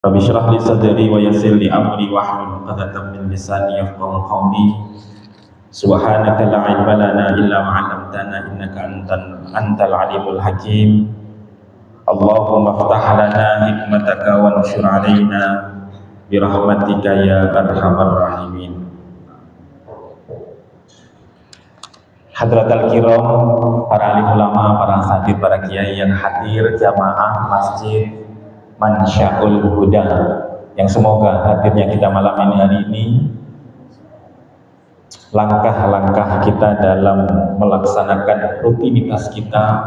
Rabbi shrah li sadri wa yassir li amri wahlul 'uqdatam min lisani yafqahu qawli. Subhanaka la ilma lana illa ma 'allamtana innaka antal alimul hakim. Allahumma iftah lana hikmataka wa anshur 'alaina bi rahmatika ya arhamar rahimin. Hadratal kiram, para alim ulama, para asatidz, para kiai yang hadir jamaah Masjid Mansyaul Huda, yang semoga hadirnya kita malam ini hari ini langkah-langkah kita dalam melaksanakan rutinitas kita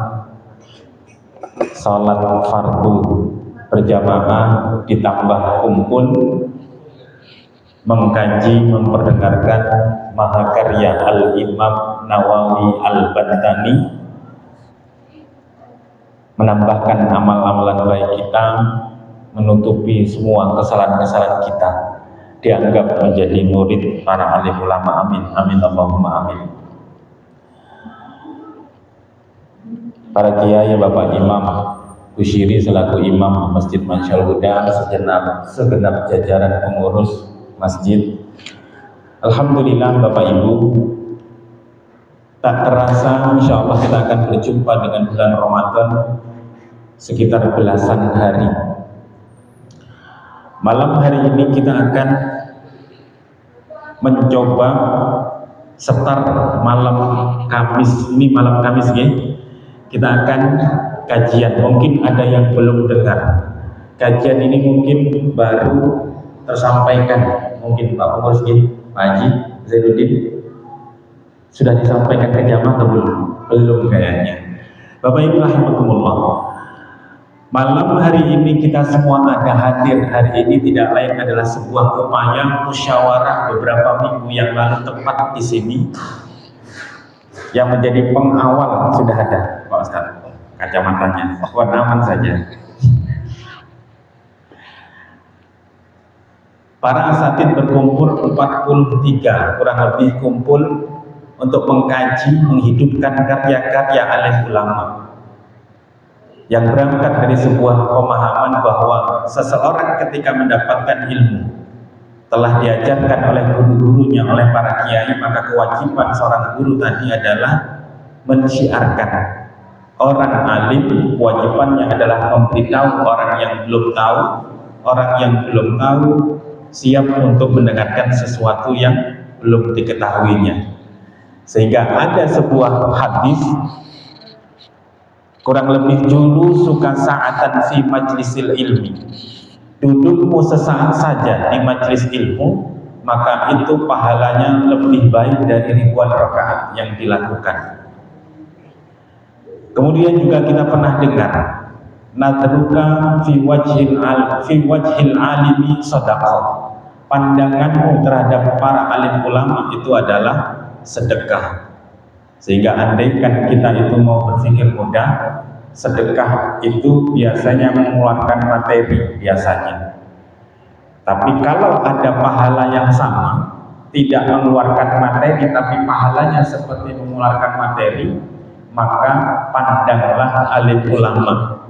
salat fardu berjamaah ditambah kumpul mengkaji, memperdengarkan mahakarya Al-Imam Nawawi Al-Bantani, menambahkan amal-amalan baik kita, menutupi semua kesalahan-kesalahan kita, dianggap menjadi murid para alim ulama. Amin, amin, Allahumma amin. Para kiai, Bapak Imam Bushiri selaku Imam Masjid Mansyaul Huda, segenap jajaran pengurus masjid, alhamdulillah Bapak Ibu, tak terasa insya Allah kita akan berjumpa dengan bulan Ramadan sekitar belasan hari. Malam hari ini kita akan mencoba setar malam Kamis ini, malam Kamis ya, kita akan kajian. Mungkin ada yang belum dengar kajian ini, mungkin baru tersampaikan, mungkin Pak Pengurus Pak Haji Zainuddin sudah disampaikan ke jamaah atau belum? Belum kayaknya. Bapak Ibu rahimakumullah, malam hari ini kita semua ada hadir. Hari ini tidak lain adalah sebuah upaya musyawarah beberapa minggu yang lalu tepat di sini. Yang menjadi pengawal sudah ada Pak Ustadz, kacamatanya, aman saja. Para asatidz berkumpul 43 kurang lebih kumpul untuk mengkaji, menghidupkan karya-karya alim ulama yang berangkat dari sebuah pemahaman bahwa seseorang ketika mendapatkan ilmu telah diajarkan oleh guru-gurunya, oleh para kiai, maka kewajiban seorang guru tadi adalah mensyiarkan. Orang alim kewajibannya adalah memberitahu orang yang belum tahu, orang yang belum tahu siap untuk mendengarkan sesuatu yang belum diketahuinya. Sehingga ada sebuah hadis, kurang lebih dulu suka sa'atan fi majlisil ilmi, dudukmu sesaat saja di majlis ilmu, maka itu pahalanya lebih baik dari ribuan rakaat yang dilakukan. Kemudian juga kita pernah dengar, nadruka fi wajhil alimi sadaqah, pandanganmu terhadap para alim ulama itu adalah sedekah. Sehingga andaikan kita itu mau berpikir mudah, sedekah itu biasanya mengeluarkan materi biasanya. Tapi kalau ada pahala yang sama, tidak mengeluarkan materi tapi pahalanya seperti mengeluarkan materi, maka pandanglah alim ulama.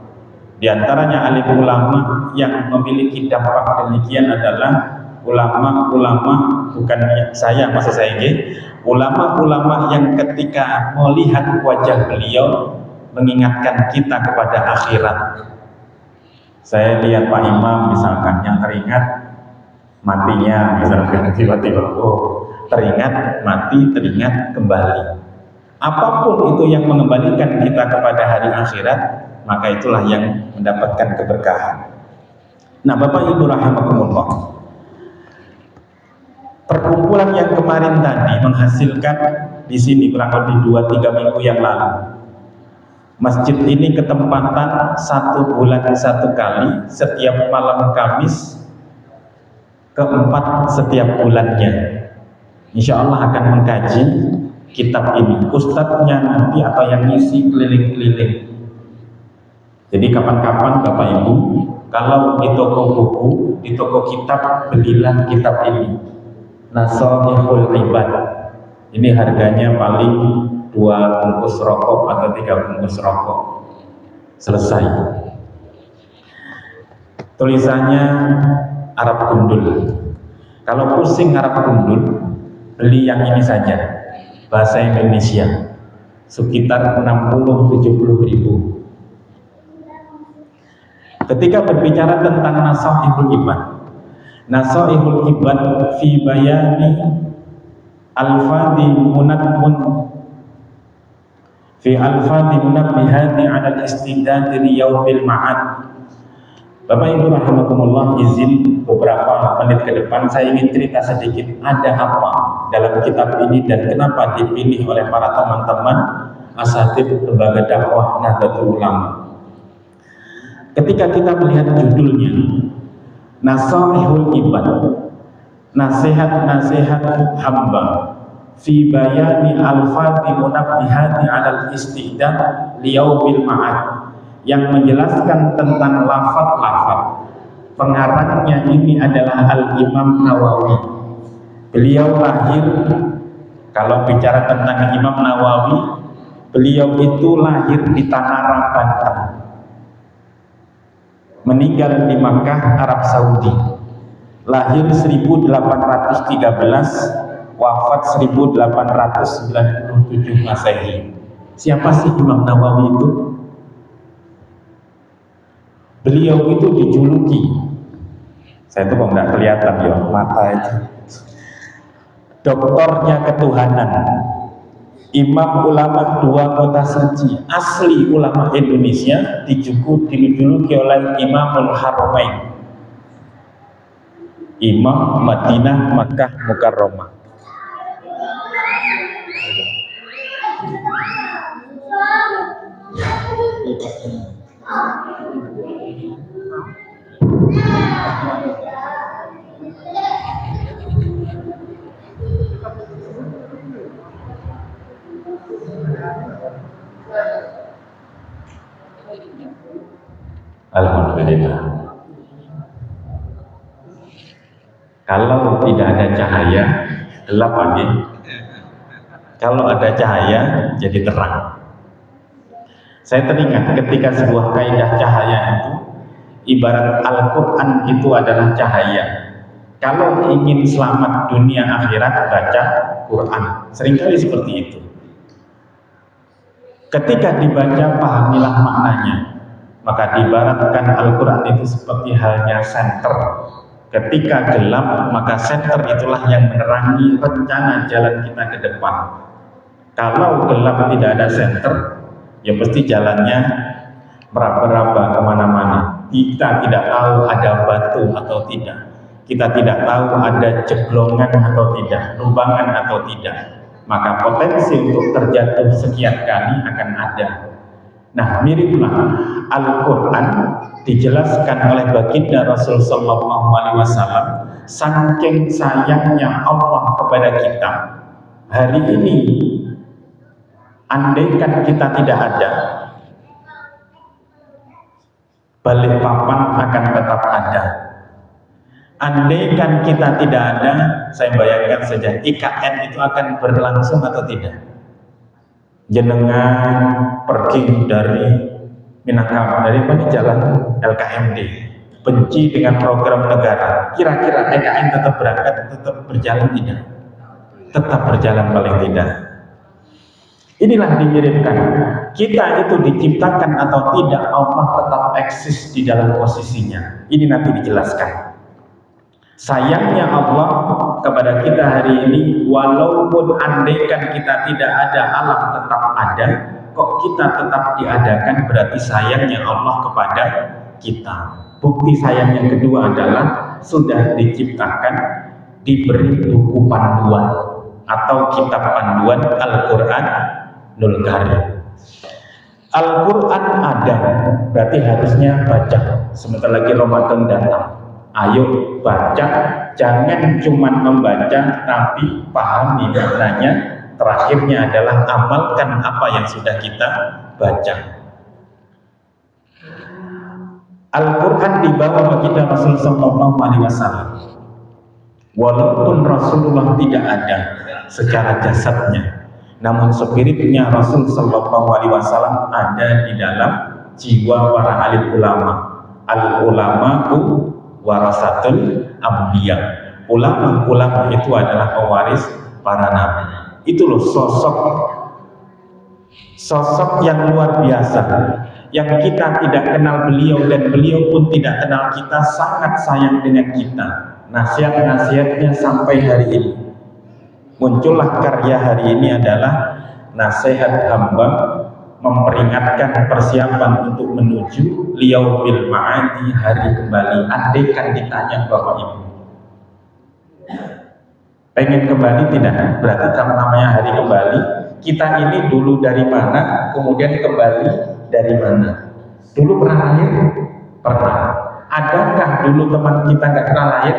Di antaranya alim ulama yang memiliki dampak demikian adalah ulama-ulama, bukan saya, maksud saya ini ulama-ulama yang ketika melihat wajah beliau mengingatkan kita kepada akhirat. Saya lihat Pak Imam misalkan, yang teringat matinya, misalkan tiba-tiba teringat mati, teringat kembali. Apapun itu yang mengembalikan kita kepada hari akhirat, maka itulah yang mendapatkan keberkahan. Nah, Bapak Ibu rahimakumullah, perkumpulan yang kemarin tadi menghasilkan di sini kurang lebih 2-3 minggu yang lalu. Masjid ini ketempatan 1 bulan 1 kali setiap malam Kamis, keempat setiap bulannya. Insya Allah akan mengkaji kitab ini. Ustadznya nanti atau yang ngisi keliling-keliling. Jadi kapan-kapan Bapak Ibu, kalau di toko buku, di toko kitab, belilah kitab ini, Nasoihul Ibad. Ini harganya paling 2 bungkus rokok atau 3 bungkus rokok. Selesai. tulisannya Arab gundul. Kalau pusing Arab gundul, beli yang ini saja, bahasa Indonesia, sekitar 60-70 ribu. Ketika berbicara tentang Nasaihul Ibad, Nasaihul Ibad fi bayani alfadhi munabmun fi alfadhi munabbihati 'ala al-istidad li yaumil ma'ad. Bapak Ibu rahimakumullah, izin beberapa menit ke depan saya ingin cerita sedikit ada apa dalam kitab ini dan kenapa dipilih oleh para teman-teman asatidz lembaga dakwah Nahdlatul Ulama. Ketika kita melihat judulnya Nasaihul Ibad, nasihat-nasihat hamba fi bayani alfadhi munabbihati 'alal istidad liyaumil ma'ad, yang menjelaskan tentang lafaz-lafaz. Pengarangnya ini adalah Al-Imam Nawawi. Beliau lahir, kalau bicara tentang Imam Nawawi, beliau itu lahir di Tanara, Banten, meninggal di Makkah, Arab Saudi. Lahir 1813, wafat 1897 Masehi. Siapa sih Imam Nawawi itu? Beliau itu dijuluki, saya tuh kok nggak kelihatan ya mata itu, doktornya ketuhanan, imam ulama dua kota suci, asli ulama Indonesia, dijuluki oleh Imamul Haramain, Imam Madinah Makkah Mukarramah. Alhamdulillah. Kalau tidak ada cahaya, gelap lagi. Kalau ada cahaya, jadi terang. Saya teringat ketika sebuah kaidah cahaya itu, ibarat Al-Quran itu adalah cahaya. Kalau ingin selamat dunia akhirat, baca Quran. Seringkali seperti itu. Ketika dibaca, pahamilah maknanya. Maka diibaratkan Al-Quran itu seperti halnya senter. Ketika gelap, maka senter itulah yang menerangi rencana jalan kita ke depan. Kalau gelap tidak ada senter, ya pasti jalannya meraba-raba kemana-mana. Kita tidak tahu ada batu atau tidak. Kita tidak tahu ada ceglongan atau tidak, lubangan atau tidak. Maka potensi untuk terjatuh sekian kali akan ada. Nah, miriplah Al-Quran dijelaskan oleh baginda Rasul Sallallahu Alaihi Wasallam, saking sayangnya Allah kepada kita. Hari ini, andaikan kita tidak ada, Balikpapan akan tetap ada. Andaikan kita tidak ada, saya bayangkan saja IKN itu akan berlangsung atau tidak. Jenengan pergi dari Minangkabau, dari mana jalan LKMD, benci dengan program negara, kira-kira IKN tetap berangkat, tetap berjalan tidak? Tetap berjalan paling tidak. Inilah dimiripkan, kita itu diciptakan atau tidak, Allah tetap eksis di dalam posisinya. Ini nanti dijelaskan. Sayangnya Allah kepada kita hari ini, walaupun andaikan kita tidak ada, alam tetap ada, kok kita tetap diadakan, berarti sayangnya Allah kepada kita. Bukti sayang yang kedua adalah sudah diciptakan, diberi buku panduan atau kitab panduan Al-Quranul Karim. Al-Quran ada, berarti harusnya baca. Sebentar lagi Ramadan datang. Ayo baca, jangan cuma membaca tapi pahami maknanya. Terakhirnya adalah amalkan apa yang sudah kita baca. Al-Quran dibawa baginda Rasul Sallallahu Alaihi Wasallam. Walaupun Rasulullah tidak ada secara jasadnya, namun spiritnya Rasul Sallallahu Alaihi Wasallam ada di dalam jiwa para alim ulama. Al ulama'u warasatul anbiya. Ulama itu adalah pewaris para nabi. Itu loh sosok yang luar biasa, yang kita tidak kenal beliau dan beliau pun tidak kenal kita, sangat sayang dengan kita. Nasihat-nasihatnya sampai hari ini. Muncullah karya hari ini adalah nasihat hamba memperingatkan persiapan untuk menuju liyaumil ma'adi, hari kembali. Andaikan ditanya Bapak Ibu, pengen kembali tidak? Berarti kalau namanya hari kembali, kita ini dulu dari mana, kemudian kembali dari mana? Dulu pernah lahir? Pernah. Adakah dulu teman kita nggak pernah lahir?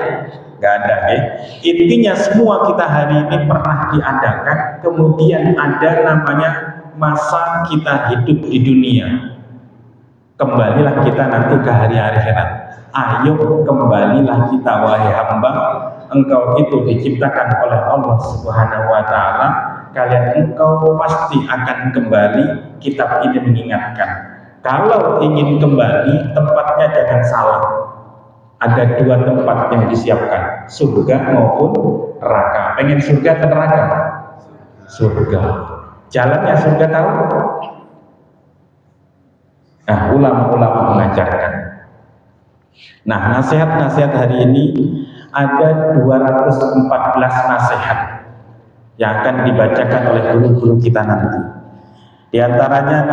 Nggak ada, ya. Intinya semua kita hari ini pernah diadakan, kemudian ada namanya masa kita hidup di dunia. Kembalilah kita nanti ke hari akhirat. Ayo kembalilah kita wahai hamba, engkau itu diciptakan oleh Allah Subhanahu wa taala. Engkau pasti akan kembali. Kitab ini mengingatkan, kalau ingin kembali, tempatnya jangan salah. Ada dua tempat yang disiapkan, surga maupun neraka. Pengen surga atau neraka? Surga. Jalannya surga tahu? Nah, ulama-ulama mengajarkan. Nah, nasihat-nasihat hari ini ada 214 nasihat yang akan dibacakan oleh guru-guru kita nanti. Di antaranya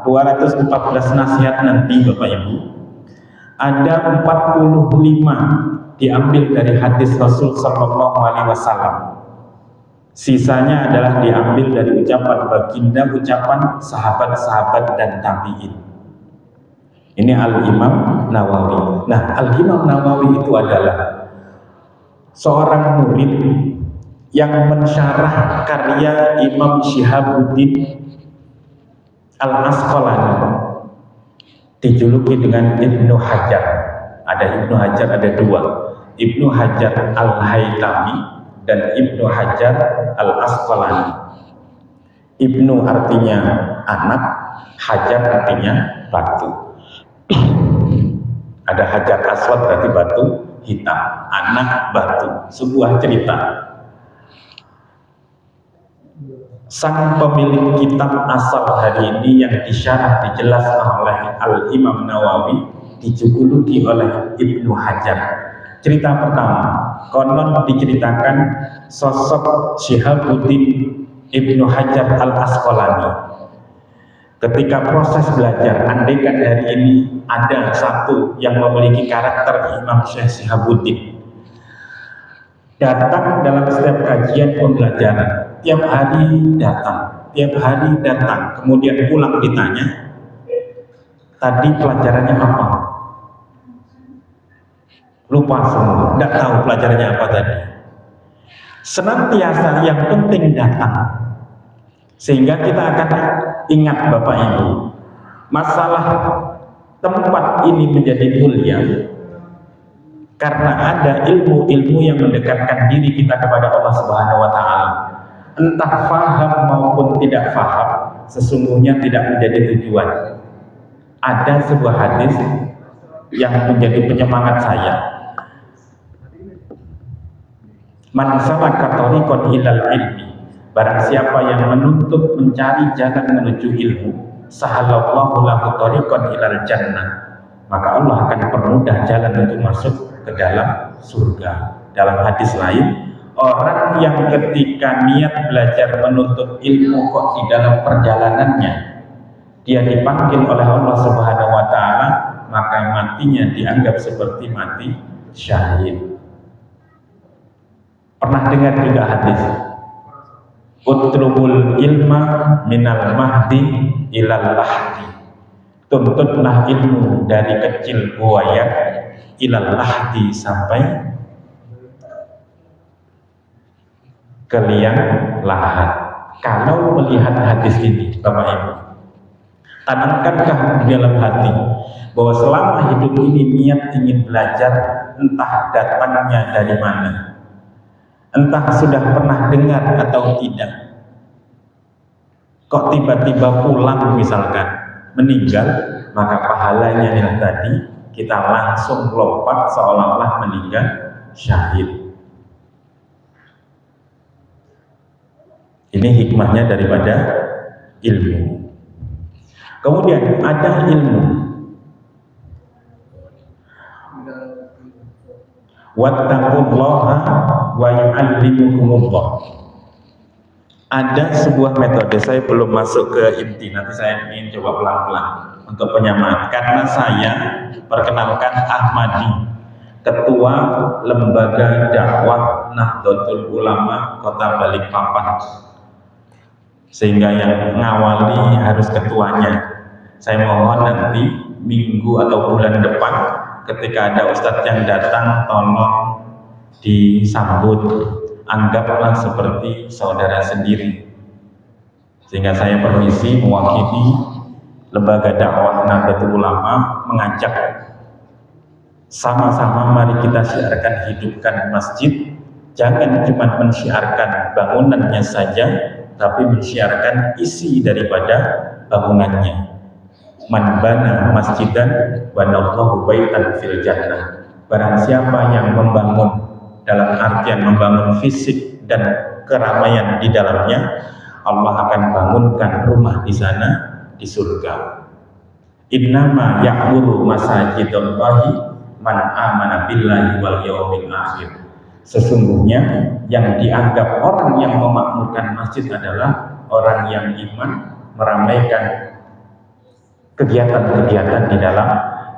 214 nasihat nanti Bapak Ibu, ada 45 diambil dari hadis Rasul Sallallahu Alaihi Wasallam. Sisanya adalah diambil dari ucapan baginda, ucapan sahabat-sahabat dan tabi'in. Ini Al-Imam Nawawi. Nah, Al-Imam Nawawi itu adalah seorang murid yang mensyarah karya Imam Syihabuddin Al-Asqalani, dijuluki dengan Ibnu Hajar. Ada Ibnu Hajar, ada dua, Ibnu Hajar Al-Haytami dan Ibnu Hajar Al-Asqalani. Ibnu artinya anak, Hajar artinya batu. Ada Hajar Aswad berarti batu hitam, anak batu. Sebuah cerita. Sang pemilik kitab asal hari ini yang disyarah dijelaskan oleh Al-Imam Nawawi, dijuluki oleh Ibnu Hajar. Cerita pertama, konon diceritakan sosok Syihabuddin Ibnu Hajar Al-Asqalani. Ketika proses belajar, andaikan hari ini ada satu yang memiliki karakter Imam Syekh Syihabuddin, datang dalam setiap kajian pembelajaran, tiap hari datang, kemudian pulang ditanya, tadi pelajarannya apa? Lupa semua, tidak tahu pelajarannya apa tadi. Senantiasa yang penting datang, sehingga kita akan ingat Bapak Ibu, masalah tempat ini menjadi mulia karena ada ilmu-ilmu yang mendekatkan diri kita kepada Allah Subhanahu wa taala. Entah faham maupun tidak faham, sesungguhnya tidak menjadi tujuan. Ada sebuah hadis yang menjadi penyemangat saya. Man salaka thariqan ilal ilmi, barang siapa yang menuntut mencari jalan menuju ilmu, sahalallahu lahu thariqan ilal jannah, maka Allah akan permudah jalan untuk masuk ke dalam surga. Dalam hadis lain, orang yang ketika niat belajar menuntut ilmu kok di dalam perjalanannya dia dipanggil oleh Allah Subhanahu wa taala, maka matinya dianggap seperti mati syahid. Pernah dengar juga hadis, utlubul ilma minal mahdi ilal lahdi, tuntutlah ilmu dari kecil buaya ilal lahdi sampai ke liang lahat. Kalau melihat hadis ini Bapak Ibu, tanamkankah di dalam hati bahwa selama hidup ini niat ingin belajar, entah datangnya dari mana, entah sudah pernah dengar atau tidak, kok tiba-tiba pulang misalkan meninggal, maka pahalanya yang tadi kita langsung lompat seolah-olah meninggal syahid. Ini hikmahnya daripada ilmu. Kemudian ada ilmu wattaqullaha wa yu'allimukumullah. Ada sebuah metode, saya belum masuk ke inti, nanti saya ingin coba pelan-pelan untuk penyamaan. Karena saya perkenalkan Ahmadi, Ketua Lembaga Dakwah Nahdlatul Ulama Kota Balikpapan, sehingga yang ngawali harus ketuanya. Saya mohon nanti minggu atau bulan depan ketika ada ustadz yang datang, tolong disambut, anggaplah seperti saudara sendiri. Sehingga saya permisi mewakili Lembaga Dakwah Nahdlatul Ulama mengajak sama-sama mari kita syiarkan, hidupkan masjid. Jangan cuma mensyiarkan bangunannya saja, tapi mensyiarkan isi daripada bangunannya. Man bana masjidan banallahu baitan fil jannah. Barang siapa yang membangun, dalam artian membangun fisik dan keramaian di dalamnya, Allah akan bangunkan rumah di sana di surga. Innama ya'muru masajidallahi man amana billahi wal yaumil akhir. Sesungguhnya yang dianggap orang yang memakmurkan masjid adalah orang yang iman, meramaikan kegiatan-kegiatan di dalam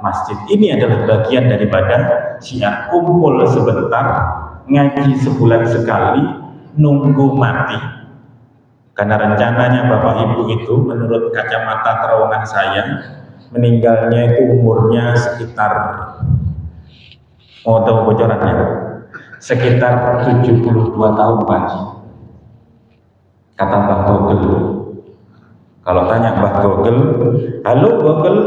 masjid. Ini adalah bagian daripada syiar. Kumpul sebentar, ngaji sebulan sekali, nunggu mati. Karena rencananya Bapak Ibu itu menurut kacamata terowongan saya, meninggalnya itu umurnya sekitar, mau tahu bocorannya? Sekitar 72 tahun Pak. Kata Mbah Google. Kalau tanya Mbah Google, halo Google,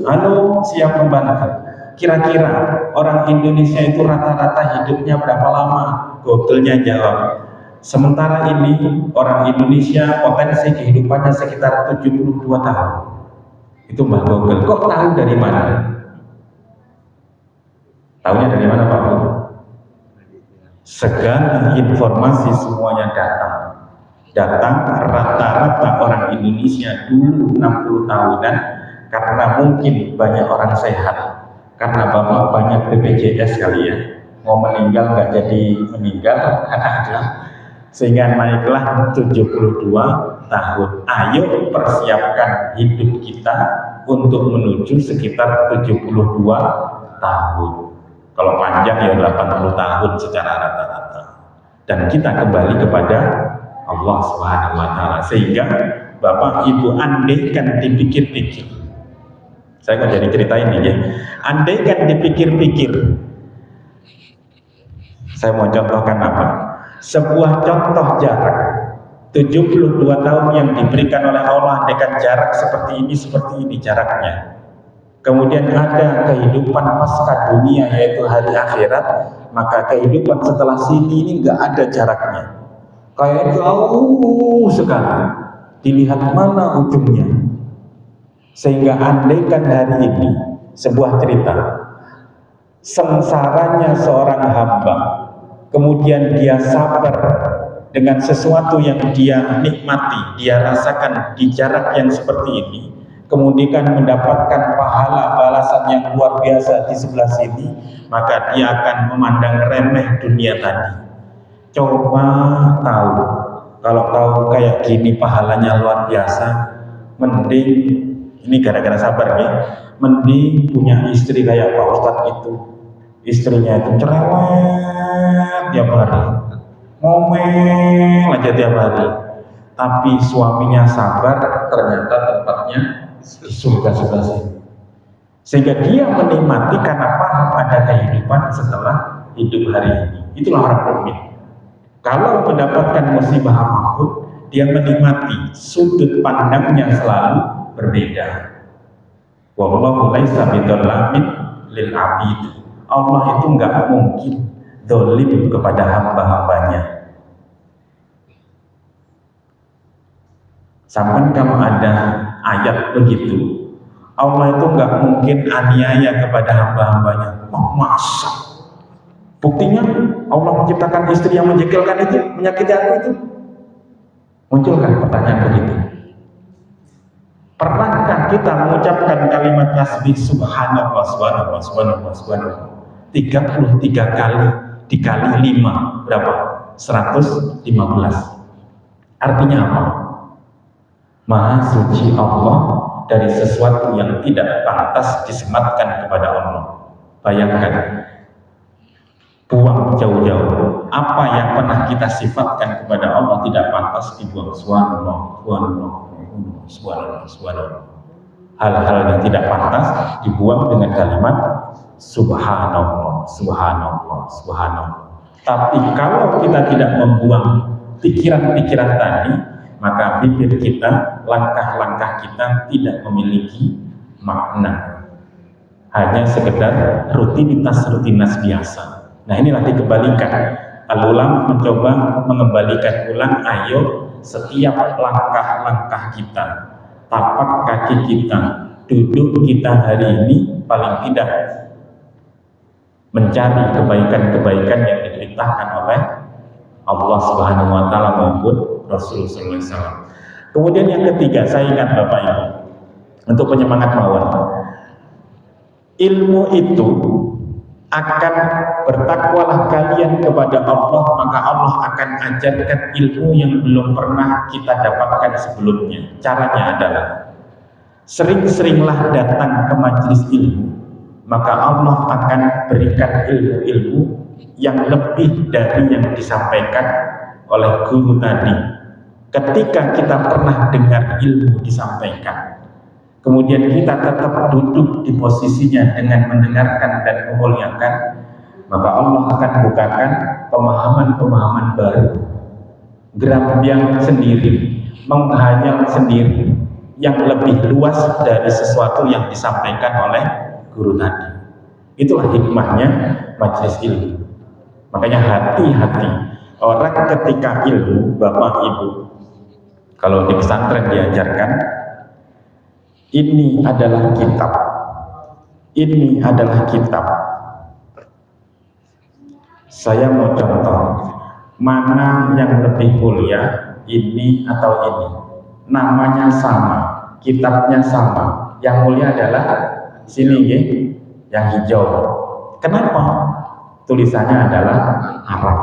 halo siap membantu. Kira-kira orang Indonesia itu rata-rata hidupnya berapa lama? Google-nya jawab. Sementara ini orang Indonesia potensi kehidupannya sekitar 72 tahun. Itu Mbah Google. Kok tahu dari mana? Tahunya dari mana Pak Bu? Segala informasi semuanya datang rata-rata orang Indonesia dulu 60 tahunan, karena mungkin banyak orang sehat, karena Bapak banyak BPJS kali ya, mau meninggal nggak jadi meninggal karena ada, sehingga naiklah 72 tahun. Ayo persiapkan hidup kita untuk menuju sekitar 72 tahun. Kalau panjang ya 80 tahun secara rata-rata. Dan kita kembali kepada Allah Subhanahu wa Ta'ala. Sehingga Bapak Ibu andaikan dipikir-pikir, saya kok jadi cerita ini ya, andaikan dipikir-pikir, saya mau contohkan apa? Sebuah contoh jarak 72 tahun yang diberikan oleh Allah, andaikan jarak seperti ini jaraknya. Kemudian ada kehidupan pasca dunia yaitu hari akhirat, maka kehidupan setelah sini ini nggak ada jaraknya, kayak jauh sekali, dilihat mana ujungnya. Sehingga andaikan hari ini sebuah cerita sengsaranya seorang hamba, kemudian dia sabar dengan sesuatu yang dia nikmati, dia rasakan di jarak yang seperti ini, kemudian mendapatkan pahala balasan yang luar biasa di sebelah sini, maka dia akan memandang remeh dunia tadi. Coba tahu, kalau tahu kayak gini pahalanya luar biasa, mending, ini gara-gara sabar ya, mending punya istri kayak Pak Ustadz itu. Istrinya itu cerewet tiap hari, ngomel aja tiap hari, tapi suaminya sabar, ternyata tempatnya di surga sebelah sini. Sehingga dia menikmati karena paham ada kehidupan setelah hidup hari ini. Itulah orang mukmin. Kalau mendapatkan musibah apapun, dia menikmati, sudut pandangnya selalu berbeda. Wallahu laisa bidzalamin lil abid. Allah itu nggak mungkin zalim kepada hamba-hambanya. Sampai kalau ada ayat begitu, Allah itu nggak mungkin aniaya kepada hamba-hambanya. Masa? Buktinya Allah menciptakan istri yang menjengkelkan itu, menyakiti aku itu. Munculkan pertanyaan begitu. Pernahkah kita mengucapkan kalimat tasbih subhanallah, subhanallah, subhanallah, subhanallah 33 kali dikali 5 berapa? 115. Artinya apa? Maha suci Allah dari sesuatu yang tidak pantas disematkan kepada Allah. Bayangkan, buang jauh-jauh apa yang pernah kita sifatkan kepada Allah tidak pantas dibuang. Subhanallah, subhanallah, subhanallah, subhanallah. Hal-hal yang tidak pantas dibuang dengan kalimat subhanallah, subhanallah, subhanallah. Tapi kalau kita tidak membuang pikiran-pikiran tadi, maka bibir kita, langkah-langkah kita tidak memiliki makna, hanya sekedar rutinitas biasa. Nah, inilah dikembalikan. Al-ulama mencoba mengembalikan ulang, ayo setiap langkah-langkah kita, tapak kaki kita, duduk kita hari ini paling tidak mencari kebaikan-kebaikan yang diperintahkan oleh Allah Subhanahu wa taala maupun Rasulullah SAW. Kemudian yang ketiga, saya ingat Bapak Ibu, untuk penyemangat mawon, ilmu itu akan bertakwalah kalian kepada Allah, maka Allah akan ajarkan ilmu yang belum pernah kita dapatkan sebelumnya. Caranya adalah sering-seringlah datang ke majelis ilmu, maka Allah akan berikan ilmu-ilmu yang lebih dari yang disampaikan oleh guru tadi. Ketika kita pernah dengar ilmu disampaikan, kemudian kita tetap duduk di posisinya dengan mendengarkan dan memuliakan, maka Allah akan bukakan pemahaman-pemahaman baru, gerambiang sendiri, menghayal sendiri, yang lebih luas dari sesuatu yang disampaikan oleh guru tadi. Itulah hikmahnya majelis ilmu. Makanya hati-hati orang ketika ilmu, Bapak Ibu, kalau di pesantren diajarkan, ini adalah kitab, ini adalah kitab. Saya mau contoh, mana yang lebih mulia, ini atau ini? Namanya sama, kitabnya sama. Yang mulia adalah sini, yang hijau. Kenapa? Tulisannya adalah Arab.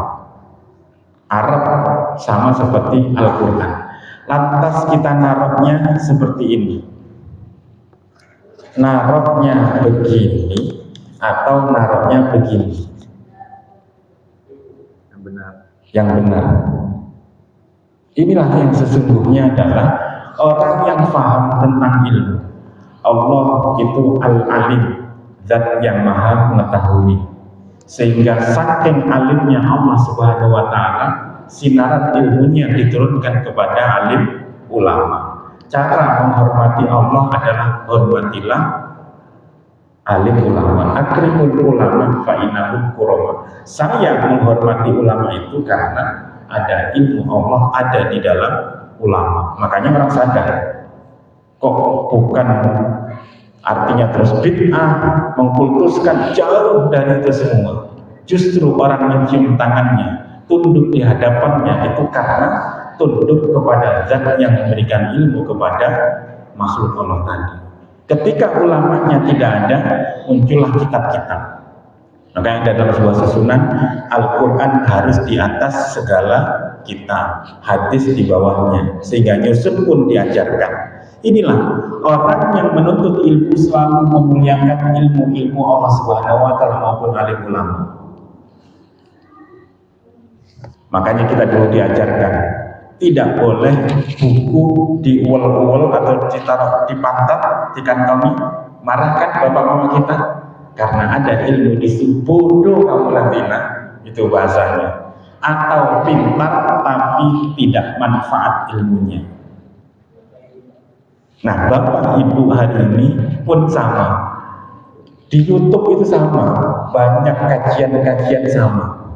Arab sama seperti Al-Quran. Lantas kita naruhnya seperti ini. Naruhnya begini atau naruhnya begini? Yang benar. Yang benar. Inilah yang sesungguhnya adalah orang yang paham tentang ilmu. Allah itu Al-Alim, Zat yang maha mengetahui. Sehingga saking alimnya Allah Subhanahu wa ta'ala, sinaran ilmunya diturunkan kepada alim ulama. Cara menghormati Allah adalah hormatilah alim ulama. Akrimul ulama fa'inahum kurama. Saya menghormati ulama itu karena ada ilmu Allah ada di dalam ulama. Makanya orang sadar, kok bukan artinya terus bid'ah, mengkultuskan, jauh dari itu semua. Justru orang mencium tangannya, tunduk di hadapannya, itu karena tunduk kepada zat yang memberikan ilmu kepada makhluk Allah tadi. Ketika ulamanya tidak ada, muncullah kitab-kitab. Makanya dalam sebuah susunan, Al-Quran harus di atas segala kitab, hadis di bawahnya, sehingga nyusun pun diajarkan. Inilah orang yang menuntut ilmu selalu memuliakan ilmu-ilmu Allah Subhanahu wa ta'ala maupun alim ulama. Makanya kita dulu diajarkan, tidak boleh buku diuel-uel atau ditaruh di pantat, dikantongi, marahkan bapak mama kita karena ada ilmu di situ. Bodoh kamu Latina, itu bahasanya. Atau pintar tapi tidak manfaat ilmunya. Nah, Bapak Ibu hari ini pun sama. Di YouTube itu sama, banyak kajian-kajian sama.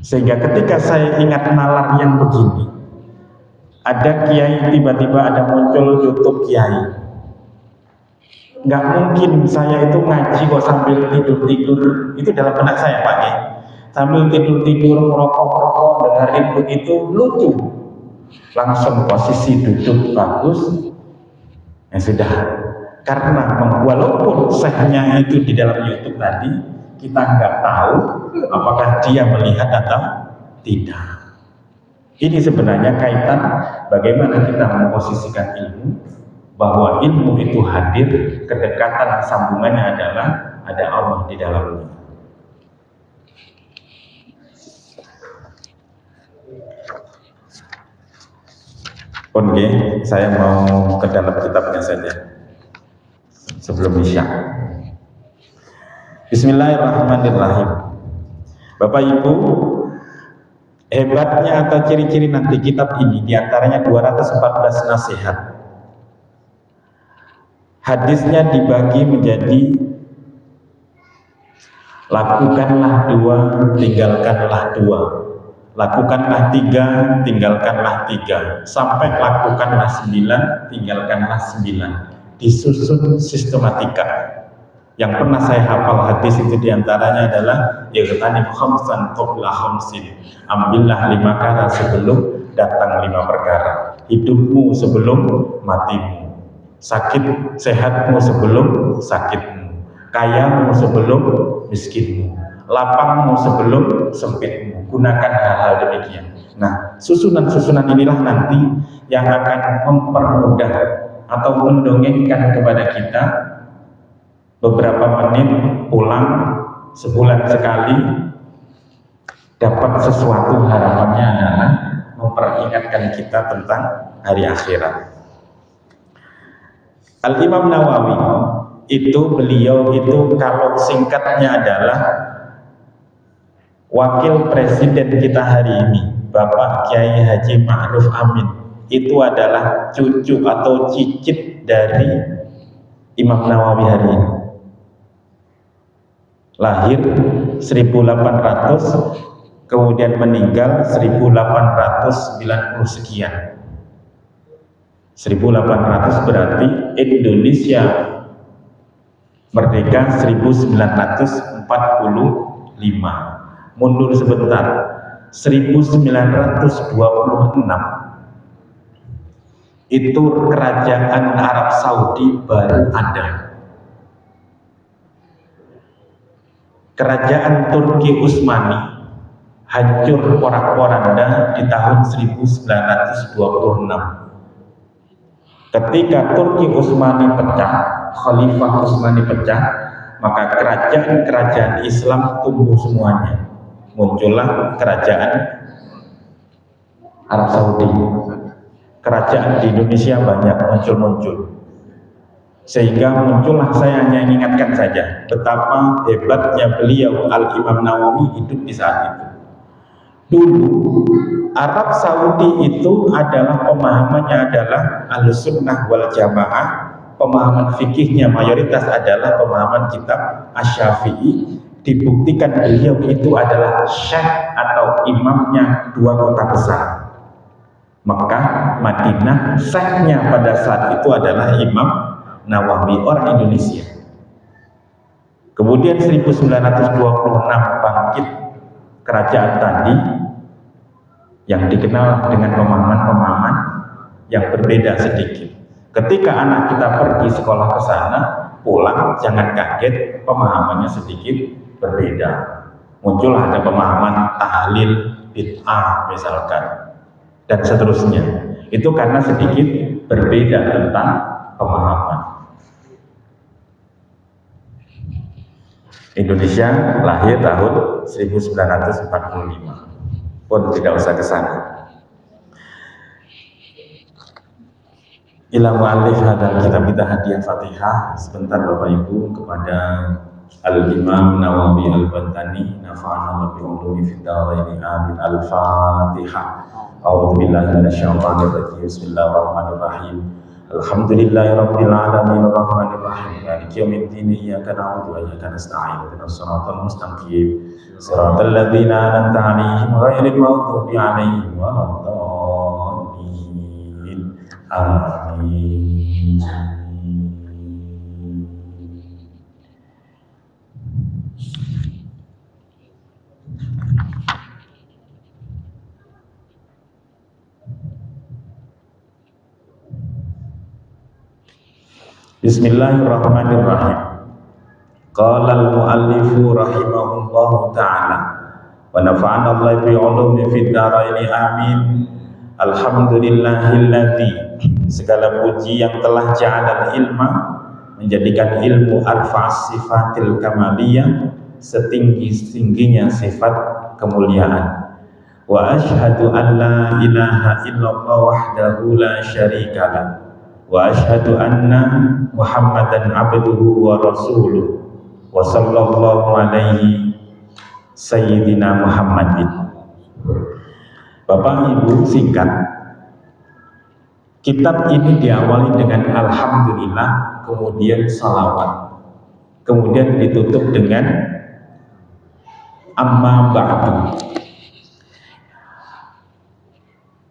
Sehingga ketika saya ingat nalar yang begini, ada kiai tiba-tiba ada muncul YouTube kiai. Nggak mungkin saya itu ngaji kok sambil tidur-tidur. Itu dalam benak saya Pak ya. Sambil tidur-tidur, merokok-merokok, dengerin begitu lucu. Langsung posisi duduk bagus. Ya sudah. Karena walaupun sehnya itu di dalam YouTube tadi, kita nggak tahu apakah dia melihat atau tidak. Ini sebenarnya kaitan bagaimana kita memposisikan ilmu, bahwa ilmu itu hadir, kedekatan sambungannya adalah ada Allah di dalamnya. Oke, saya mau ke dalam kitabnya saja sebelum isya. Bismillahirrahmanirrahim. Bapak Ibu, hebatnya atau ciri-ciri nanti kitab ini diantaranya 214 nasihat. Hadisnya dibagi menjadi lakukanlah 2, tinggalkanlah 2, lakukanlah 3, tinggalkanlah 3, sampai lakukanlah 9, tinggalkanlah 9. Disusun sistematika. Yang pernah saya hafal hadis itu diantaranya adalah ightanim khamsan qabla khamsin. Ambillah 5 perkara sebelum datang 5 perkara. Hidupmu sebelum matimu. Sakit sehatmu sebelum sakitmu. Kayamu sebelum miskinmu. Lapangmu sebelum sempitmu. Gunakan hal-hal demikian. Nah, susunan-susunan inilah nanti yang akan mempermudah atau mendongengkan kepada kita beberapa menit pulang sebulan sekali dapat sesuatu. Harapannya adalah memperingatkan kita tentang hari akhirat. Al-Imam Nawawi beliau itu kalau singkatnya adalah wakil presiden kita hari ini, Bapak Kiai Haji Ma'ruf Amin. Itu adalah cucu atau cicit dari Imam Nawawi hari ini. Lahir 1800, kemudian meninggal 1890 sekian. 1800 berarti Indonesia merdeka 1945. Mundur sebentar, 1926 itu kerajaan Arab Saudi baru ada. Kerajaan Turki Utsmani hancur porak-poranda di tahun 1926. Ketika Turki Utsmani pecah, Khalifah Utsmani pecah, maka kerajaan-kerajaan Islam tumbuh semuanya. Muncullah kerajaan Arab Saudi. Kerajaan di Indonesia banyak muncul. Sehingga muncullah, saya hanya ingatkan saja betapa hebatnya beliau Al-Imam Nawawi hidup di saat itu. Dulu Arab Saudi itu adalah pemahamannya adalah Ahlussunnah wal Jamaah, pemahaman fikihnya mayoritas adalah pemahaman kitab Asy-Syafi'i. Dibuktikan beliau itu adalah syekh atau imamnya 2 kota besar, Mekah, Madinah. Syekhnya pada saat itu adalah Imam Nawawi, orang Indonesia. Kemudian 1926 bangkit kerajaan tadi yang dikenal dengan pemahaman-pemahaman yang berbeda sedikit. Ketika anak kita pergi sekolah ke sana, pulang jangan kaget pemahamannya sedikit berbeda. Muncullah ada pemahaman tahlil bid'ah misalkan, dan seterusnya. Itu karena sedikit berbeda tentang pemahaman. Indonesia lahir tahun 1945. Pun tidak usah ke sana. Ila mu'allif hadal kitab, kita hadiah Fatihah sebentar Bapak Ibu kepada Al-Imam Nawawi Al-Bantani, nafa'ana bi ulumi fid dharain amin. Al-Fatihah. A'udzu billahi minasyaitonir rajim. Bismillahirrahmanirrahim. Alhamdulillahirabbil alamin arrahmanir rahim maliki yaumiddin iyyaka na'budu wa iyyaka nasta'in ihdinas siratal mustaqim siratal ladzina an'amta 'alaihim ghairil maghdubi 'alaihim waladdallin. Amin. Bismillahirrahmanirrahim. Qala al-muallifu rahimahullahu ta'ala wa nafa'ana Allah bi 'ulumi fid dharain amin. Alhamdulillahilladzi, segala puji yang telah ja'alal ilma, menjadikan ilmu arfa'as sifatil kamaliyah, setinggi-tingginya sifat kemuliaan. Wa asyhadu an la ilaha illallah wahdahu la syarikalah, wa asyhadu anna Muhammadan abduhu wa rasuluh, wa sallallahu alaihi sayyidina Muhammadin. Bapak Ibu, singkat, kitab ini diawali dengan alhamdulillah, kemudian salawat, kemudian ditutup dengan amma ba'du,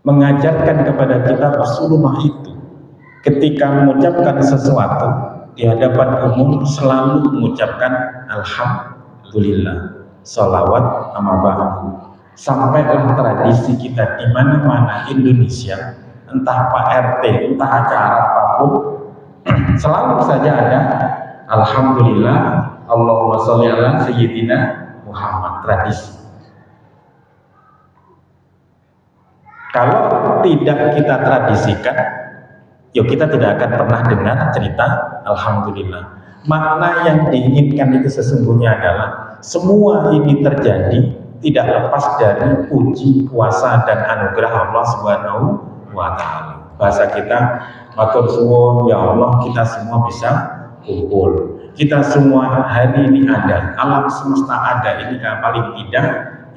mengajarkan kepada kita Rasulullah itu ketika mengucapkan sesuatu di hadapan umum selalu mengucapkan alhamdulillah, salawat, amma ba'du. Sampailah tradisi kita di mana-mana Indonesia, entah Pak RT, entah acara apapun, selalu saja ada alhamdulillah, Allahumma sholli ala sayyidina Muhammad, tradisi. Kalau tidak kita tradisikan, yuk kita tidak akan pernah dengar cerita alhamdulillah. Makna yang diinginkan itu sesungguhnya adalah semua ini terjadi tidak lepas dari puji, kuasa, dan anugerah Allah Subhanahu wa Ta'ala. Bahasa kita, matur suwun ya Allah, kita semua bisa kumpul, kita semua hari ini ada, alam semesta ada, ini kan paling tidak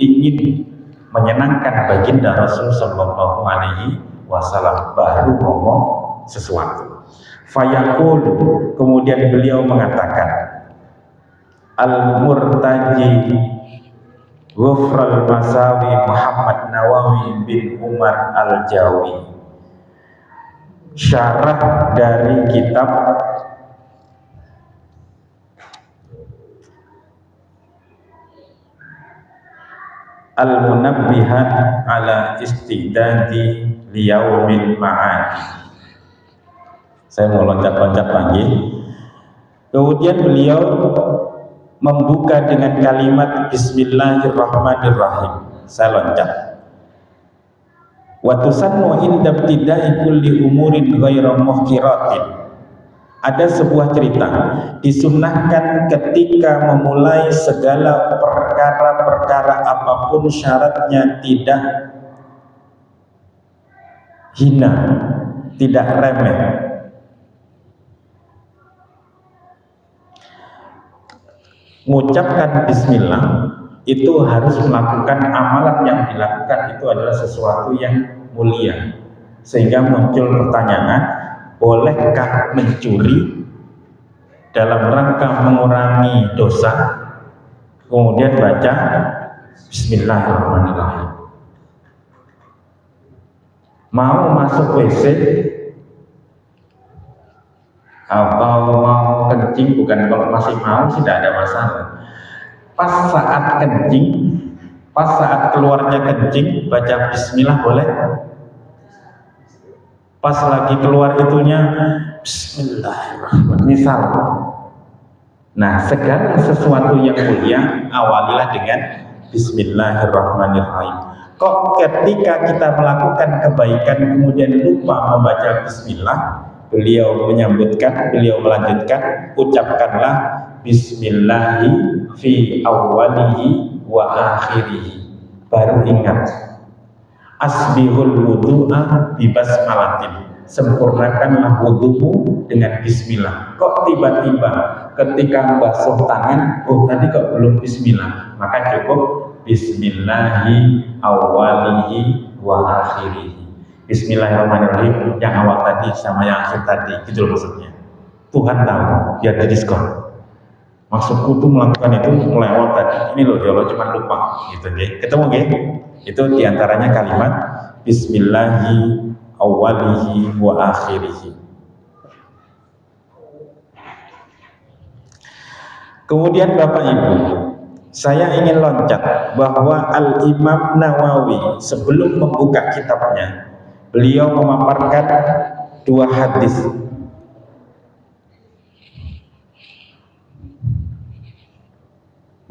ingin menyenangkan baginda Rasul Sallallahu Alaihi Wasallam, baru ngomong sesuatu. Fayaqulu, kemudian beliau mengatakan, al-murtaji Ghufral Masawi Muhammad Nawawi bin Umar Al-Jawi. Syarah dari kitab Al-Munabbihat ala Istidadi Liyaumil Ma'ad. Saya mau loncat-loncat lagi. Kemudian beliau membuka dengan kalimat Bismillahirrahmanirrahim. Saya loncat. Wa tusannu inda ibtida'i kulli umurin ghairu muhkiratin. Ada sebuah cerita, disunnahkan ketika memulai segala perkara-perkara apapun syaratnya tidak hina, tidak remeh. Mengucapkan bismillah itu harus melakukan amalan yang dilakukan itu adalah sesuatu yang mulia, sehingga muncul pertanyaan, bolehkah mencuri dalam rangka mengurangi dosa kemudian baca bismillahirrahmanirrahim? Mau masuk WC atau mau kencing, bukan, kalau masih mau tidak ada masalah. Pas saat kencing, pas saat keluarnya kencing, baca bismillah boleh? Pas lagi keluar itunya bismillahirrahmanirrahim, misal. Nah, segala sesuatu yang mulia awalilah dengan bismillahirrahmanirrahim. Kok ketika kita melakukan kebaikan kemudian lupa membaca bismillah? Beliau menyambutkan, beliau melanjutkan, ucapkanlah bismillahi fi awwalihi wa akhirihi. Baru ingat, asbihul wudu'a bi basmalatin, sempurnakanlah wudu'mu dengan bismillah. Kok tiba-tiba ketika membasuh tangan, oh tadi kok belum bismillah? Maka cukup bismillahi awwalihi wa akhirihi. Bismillahirrahmanirrahim, yang awal tadi sama yang akhir tadi, gitu loh maksudnya. Tuhan tahu, biar di diskon. Maksudku tuh melakukan itu mulai awal tadi. Ini loh, ya Allah cuma lupa, gitu deh. Ketemu gak? Itu diantaranya kalimat Bismillahi awwalihi wa akhirihi. Kemudian Bapak Ibu, saya ingin loncat bahwa Al-Imam Nawawi sebelum membuka kitabnya, beliau memaparkan dua hadis.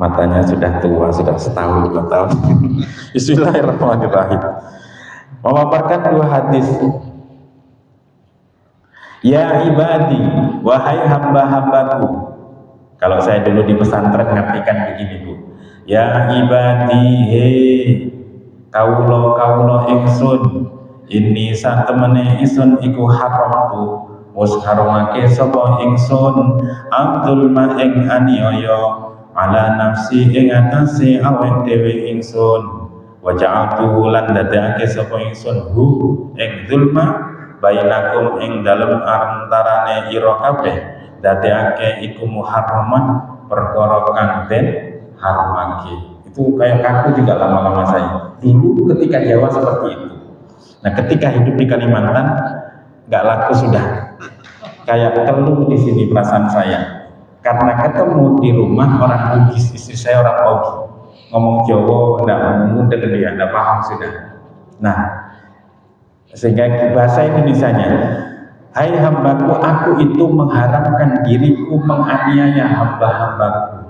Matanya sudah tua, sudah setahun 2 tahun. Bismillahirrahmanirrahim. Memaparkan 2 hadis. Ya ibadi, wahai hamba-hambaku. Kalau saya dulu di pesantren ngartikan begini, Bu. Ya ibadi, kaulo ingsun, ini sak temene ingsun iku haramtu, wis haramake sapa ingsun abdul ma ing aniaya ala nafsi ing atase awake dhewe ingsun, wa ja'altu lan dadake sapa ingsun hu ing zulma bainakum ing dalem antarane ira kabeh dadake iku muharraman perkara kang den haramake. Itu kayak kaku juga lama-lama saya. Dulu ketika Jawa seperti itu. Nah, ketika hidup di Kalimantan nggak laku sudah. Kayak keluh di sini perasaan saya. Karena ketemu di rumah orang Bugis, istri saya orang Ogi. Ngomong Jawa nggak mudeng dia, nggak paham sudah. Nah, sehingga bahasa Indonesianya, hai hambaku, aku itu mengharamkan diriku menganiaya hamba-hambaku.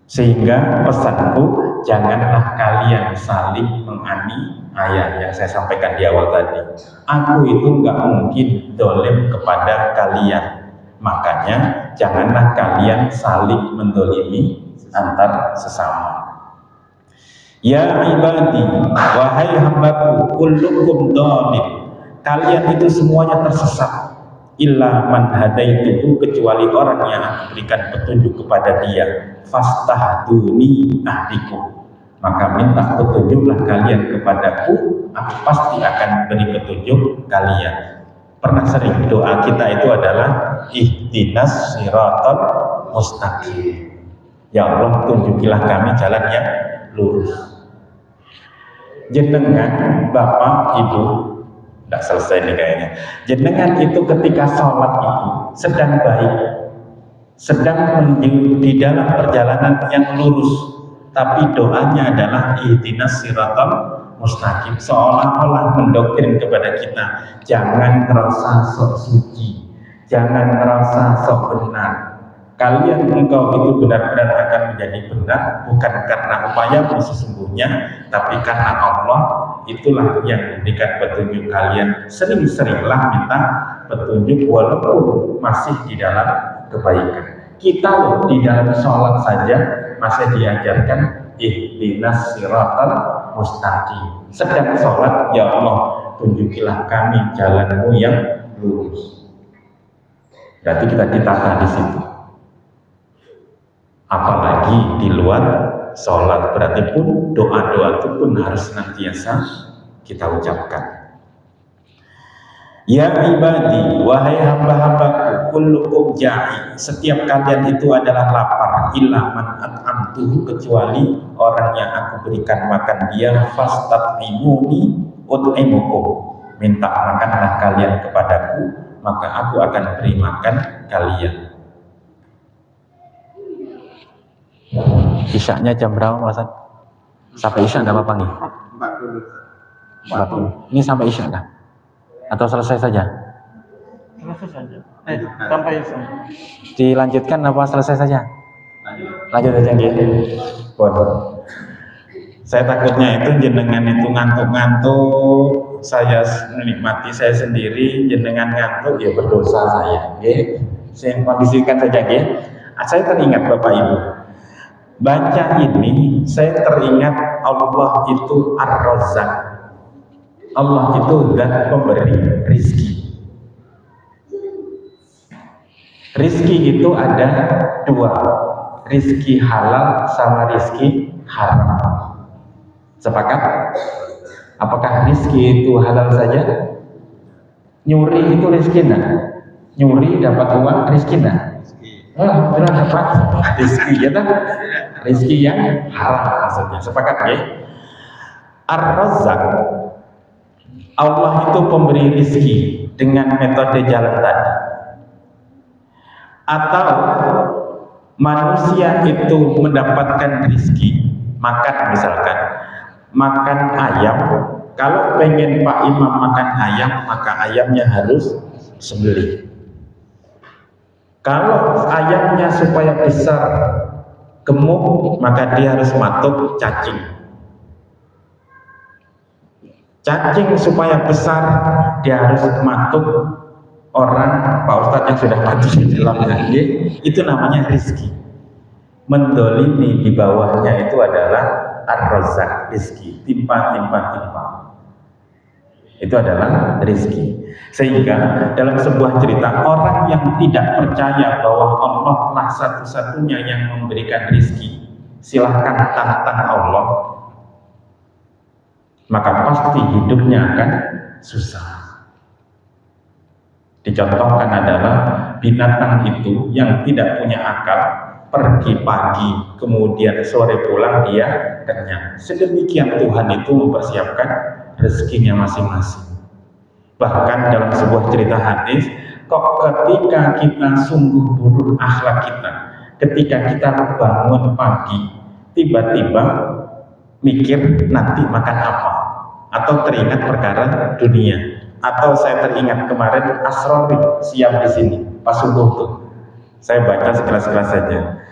Sehingga pesanku, janganlah kalian saling menganiaya, yang saya sampaikan di awal tadi. Aku itu nggak mungkin dolim kepada kalian, makanya janganlah kalian saling mendolimi antar sesama. Ya ibadi, wahai hambaku, kullukum dolim, kalian itu semuanya tersesat. Illa man hadaituhu, kecuali orang yang aku berikan petunjuk kepada dia. Fastahduni ahdikum, maka minta petunjuklah kalian kepadaku, aku pasti akan beri petunjuk kalian. Pernah sering doa kita itu adalah ihdinas siratal mustaqim. Ya Allah, tunjukilah kami jalan yang lurus. Jenengan Bapak Ibu, tidak selesai nih kayaknya. Jenengan itu ketika sholat itu sedang baik, sedang menuju di dalam perjalanan yang lurus, tapi doanya adalah ihdinas siratal mustaqim, seolah-olah mendoktrin kepada kita, jangan merasa sok suci, jangan merasa sok benar. Kalian engkau itu benar-benar akan menjadi benar, bukan karena upayamu sesungguhnya, tapi karena Allah. Itulah yang memberikan petunjuk kalian. Sering-seringlah minta petunjuk walaupun masih di dalam kebaikan. Kita loh di dalam sholat saja masih diajarkan ihdinas siratal mustaqim. Sedang sholat, ya Allah, tunjukilah kami jalanmu yang lurus. Berarti kita ditata di situ. Apalagi di luar sholat, berarti pun doa-doa itu pun harus senantiasa kita ucapkan. Ya ibadi, wahai hamba-hambaku, kullukum ja'i, setiap kalian itu adalah lapar, illa man at'amtuhu, kecuali orang yang aku berikan makan dia, fastat'imuni ut'imukum, minta makanlah kalian kepadaku, maka aku akan beri makan kalian. Isyaknya jam berapa Mas? Sampai isya enggak apa-apa nih? 40. Ini sampai isya kan? Atau selesai saja? Selesai saja. Sampai isya. Dilanjutkan apa selesai saja? Lanjut aja gitu. Bodoh. Saya takutnya itu jenengan itu ngantuk-ngantuk, saya menikmati saya sendiri, jenengan ngantuk ya berdosa saya. Nggih. Saya kondisikan saja nggih. Saya teringat Bapak Ibu. Baca ini saya teringat Allah itu Ar-Razzaq. Allah itu zat pemberi rizki. Rizki itu ada 2, rizki halal sama rizki haram. Sepakat? Apakah rizki itu halal saja? Nyuri itu rizki nah? Nyuri dapat uang rizki nah? Alhamdulillah dapat rizki ya kan? Rizki yang halal maksudnya. Sepakat ya? Ar-Razzaq, Allah itu pemberi rizki dengan metode jalan tadi. Atau manusia itu mendapatkan rizki, makan misalkan, makan ayam. Kalau pengen Pak Imam makan ayam, maka ayamnya harus sembelih. Kalau ayamnya supaya besar, gemuk maka dia harus matuk cacing. Cacing supaya besar dia harus matuk orang Pak Ustadz yang sudah mati di dalamnya. Itu namanya rizki. Mendolimi di bawahnya itu adalah ar-razzaq, rizki, timpa. Itu adalah rizki. Sehingga dalam sebuah cerita, orang yang tidak percaya bahwa Allah lah satu-satunya yang memberikan rizki, silahkan tantang Allah, maka pasti hidupnya akan susah. Dicontohkan adalah binatang itu yang tidak punya akal, pergi pagi, kemudian sore pulang dia kenyang. Sedemikian Tuhan itu mempersiapkan rezekinya masing-masing. Bahkan dalam sebuah cerita hadis, kok ketika kita sungguh buruk akhlak kita, ketika kita bangun pagi, tiba-tiba mikir nanti makan apa, atau teringat perkara dunia, atau saya teringat kemarin Asrori siap di sini pas subuh tuh, saya baca sekelas-kelas saja.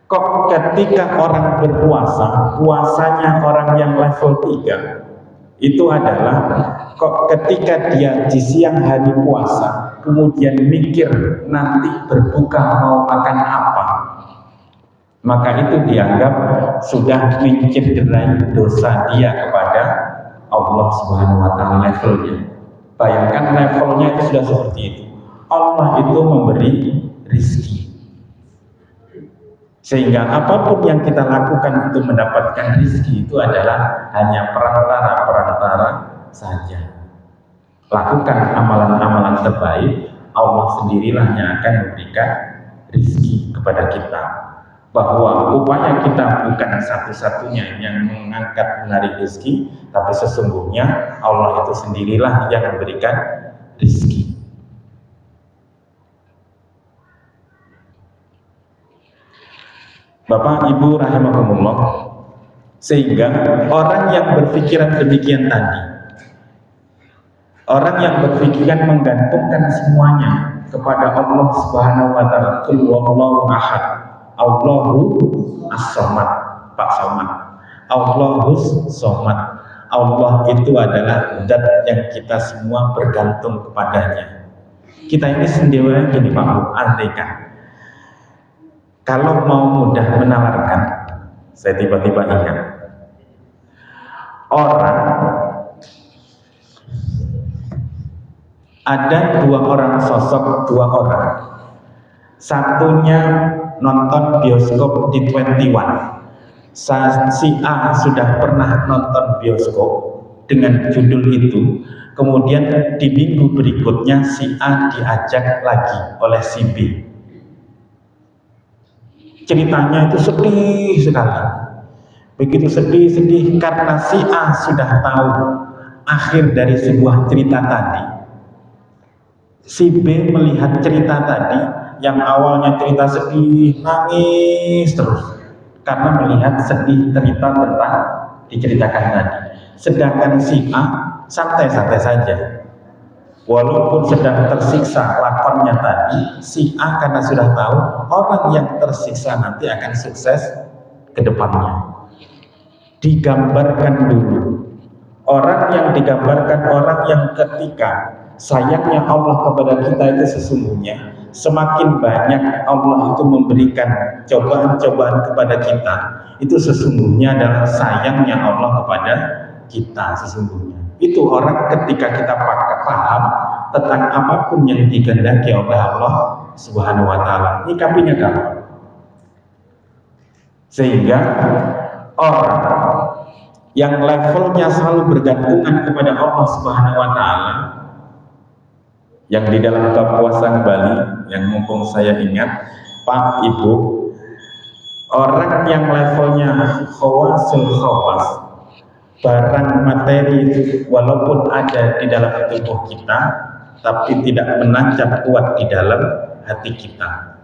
Kok ketika orang berpuasa, puasanya orang yang level 3 itu adalah kok ketika dia di siang hari puasa kemudian mikir nanti berbuka mau makan apa, maka itu dianggap sudah mencederai dosa dia kepada Allah Subhanahu wa Ta'ala levelnya. Bayangkan levelnya itu sudah seperti itu. Allah itu memberi rizki, sehingga apapun yang kita lakukan untuk mendapatkan rizki itu adalah hanya perantara saja. Lakukan amalan-amalan terbaik, Allah sendirilah yang akan memberikan rizki kepada kita. Bahwa upaya kita bukan satu-satunya yang mengangkat menarik rizki, tapi sesungguhnya Allah itu sendirilah yang memberikan rizki. Bapak Ibu rahimakumullah, sehingga orang yang berpikiran demikian tadi, orang yang berpikiran menggantungkan semuanya kepada Allah Subhanahu wa Ta'ala, Qul huwallahu ahad, Allahu as-samad, Pak Somad, Allahus somad, Allah itu adalah zat yang kita semua bergantung kepadanya. Kita ini sendiri gini Pak Bu, andaikan kalau mau mudah menawarkan, saya tiba-tiba ingat orang, ada dua orang, satunya nonton bioskop di 21. Si A sudah pernah nonton bioskop dengan judul itu, kemudian di minggu berikutnya si A diajak lagi oleh si B. Ceritanya itu sedih sekali, begitu sedih karena si A sudah tahu akhir dari sebuah cerita tadi. Si B melihat cerita tadi yang awalnya cerita sedih, nangis terus karena melihat sedih cerita tentang diceritakan tadi. Sedangkan si A santai-santai saja, walaupun sedang tersiksa lakonnya tadi. Si A karena sudah tahu orang yang tersiksa nanti akan sukses ke depannya. Digambarkan dulu orang yang digambarkan, orang yang ketika sayangnya Allah kepada kita itu sesungguhnya semakin banyak Allah itu memberikan cobaan-cobaan kepada kita, itu sesungguhnya adalah sayangnya Allah kepada kita sesungguhnya. Itu orang ketika kita paham tentang apapun yang dikehendaki oleh Allah Subhanahu wa Ta'ala, nyikapinya gampang. Sehingga orang yang levelnya selalu bergantungan kepada Allah Subhanahu wa Ta'ala, yang di dalam bab puasa Bali yang mumpung saya ingat Pak Ibu, orang yang levelnya khawasul khawas, barang materi itu walaupun ada di dalam tubuh kita tapi tidak menancap kuat di dalam hati kita.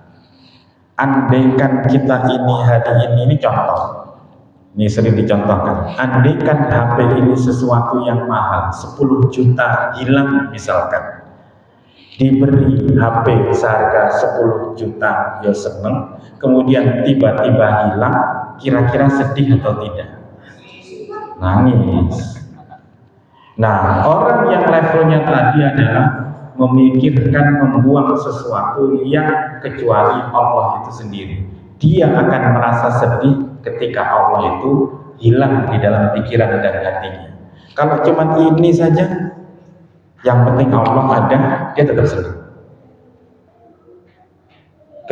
Andaikan kita hari ini contoh, ini sering dicontohkan, andaikan HP ini sesuatu yang mahal, 10 juta hilang misalkan, diberi HP seharga 10 juta ya seneng, kemudian tiba-tiba hilang, kira-kira sedih atau tidak? Nangis. Nah, orang yang levelnya tadi adalah memikirkan membuang sesuatu yang kecuali Allah itu sendiri. Dia akan merasa sedih ketika Allah itu hilang di dalam pikiran dan hatinya. Kalau cuma ini saja, yang penting Allah ada, dia tetap sedih.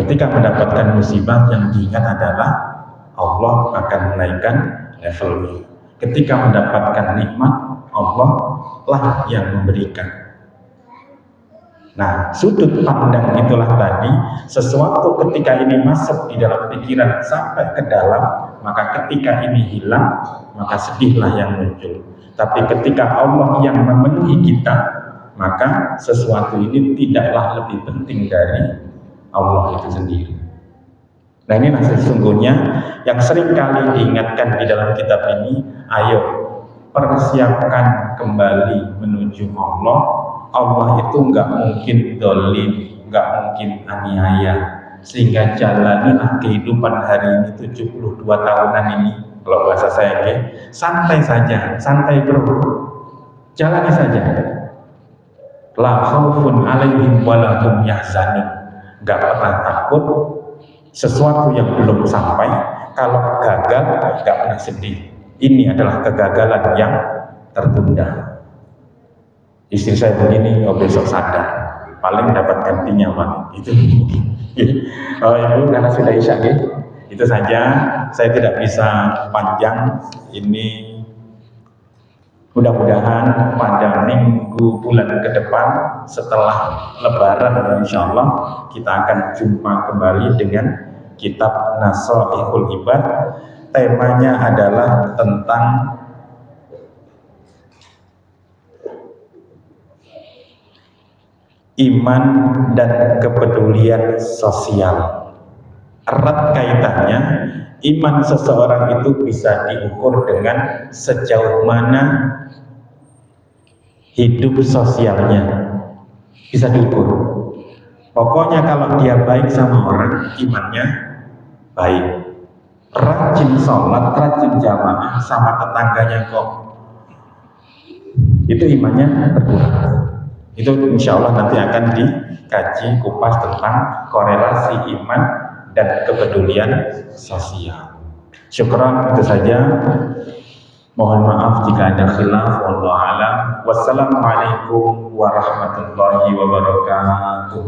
Ketika mendapatkan musibah, yang diingat adalah Allah akan menaikkan levelnya. Ketika mendapatkan nikmat, Allah lah yang memberikan. Nah, sudut pandang itulah tadi, sesuatu ketika ini masuk di dalam pikiran sampai ke dalam, maka ketika ini hilang, maka sedihlah yang muncul. Tapi ketika Allah yang memenuhi kita, maka sesuatu ini tidaklah lebih penting dari Allah itu sendiri. Nah, ini sesungguhnya yang sering kali diingatkan di dalam kitab ini, ayo persiapkan kembali menuju Allah. Allah itu nggak mungkin dolim, nggak mungkin aniaya, sehingga jalanilah kehidupan hari ini 72 tahunan ini, kalau bahasa saya santai saja, santai bro, jalani saja. La khaufun alaihim wa la hum yahzanun. Nggak pernah takut sesuatu yang belum sampai. Kalau gagal nggak pernah sedih. Ini adalah kegagalan yang tertunda. Istri saya begini, oh besok sadar, paling dapat gantinya Pak. Itu. Oh Ibu, karena sudah isya itu saja. Saya tidak bisa panjang. Ini mudah-mudahan pada minggu bulan ke depan setelah Lebaran, insya Allah kita akan jumpa kembali dengan kitab Nasaihul Ibad. Temanya adalah tentang iman dan kepedulian sosial. Erat kaitannya, iman seseorang itu bisa diukur dengan sejauh mana hidup sosialnya, bisa diukur. Pokoknya kalau dia baik sama orang, imannya baik. Rajin sholat, rajin jamaah sama tetangganya kok, itu imannya berkurang. Itu insya Allah nanti akan dikaji kupas tentang korelasi iman dan kepedulian sosial. Syukran, itu saja. Mohon maaf jika ada khilaf. Wallahu a'lam. Wassalamualaikum warahmatullahi wabarakatuh.